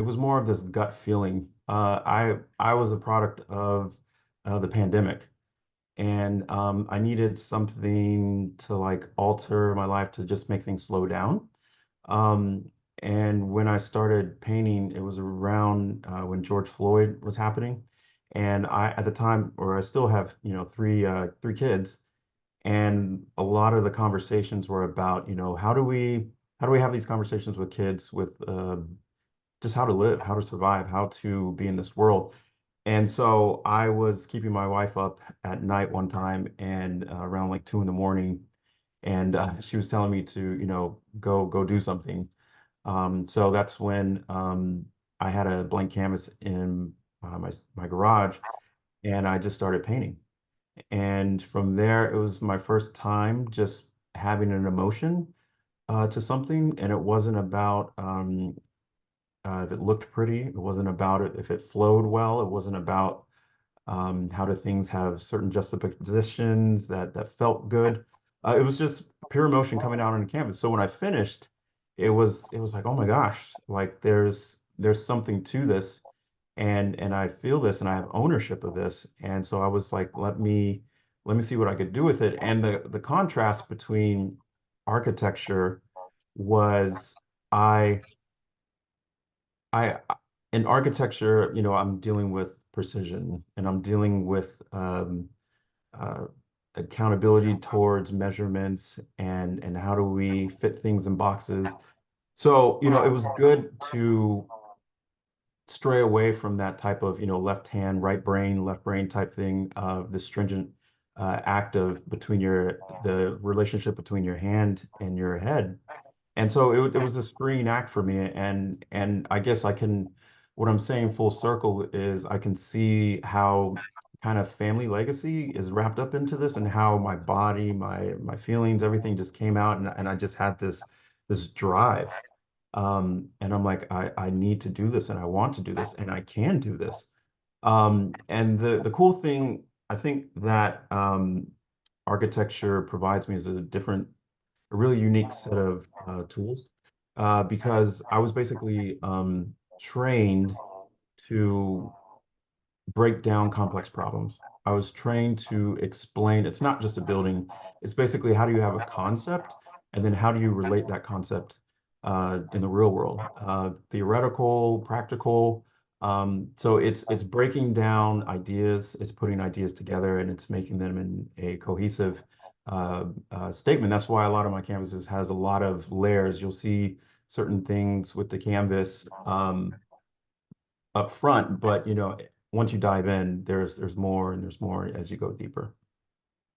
was more of this gut feeling. I was a product of the pandemic, and I needed something to like alter my life to just make things slow down. Um, and when I started painting, it was around when George Floyd was happening, and I at the time, or I still have, three kids, and a lot of the conversations were about, how do we have these conversations with kids with just how to live, how to survive, how to be in this world. And so I was keeping my wife up at night one time and around like 2 in the morning, and she was telling me to, go do something. So that's when I had a blank canvas in my garage, and I just started painting. And from there, it was my first time just having an emotion to something, and it wasn't about if it looked pretty. It wasn't about it if it flowed well. It wasn't about how do things have certain juxtapositions that felt good. It was just pure emotion coming out on the canvas. So when I finished, it was like, oh my gosh, like there's something to this, and I feel this, and I have ownership of this. And so I was like, let me see what I could do with it. And the contrast between architecture was I I in architecture, I'm dealing with precision, and I'm dealing with uh, accountability towards measurements, and how do we fit things in boxes. So, it was good to stray away from that type of, left hand, left brain type thing, the stringent act of between the relationship between your hand and your head. And so it was this freeing act for me. And I guess what I'm saying full circle is I can see how kind of family legacy is wrapped up into this, and how my body, my feelings, everything just came out, and I just had this drive. And I'm like, I need to do this, and I want to do this, and I can do this. And the cool thing I think that architecture provides me is a really unique set of tools, because I was basically trained to break down complex problems. I was trained to explain it's not just a building, it's basically how do you have a concept, and then how do you relate that concept in the real world, theoretical, practical. So it's breaking down ideas, it's putting ideas together, and it's making them in a cohesive statement. That's why a lot of my canvases has a lot of layers. You'll see certain things with the canvas up front, but once you dive in, there's more and there's more as you go deeper.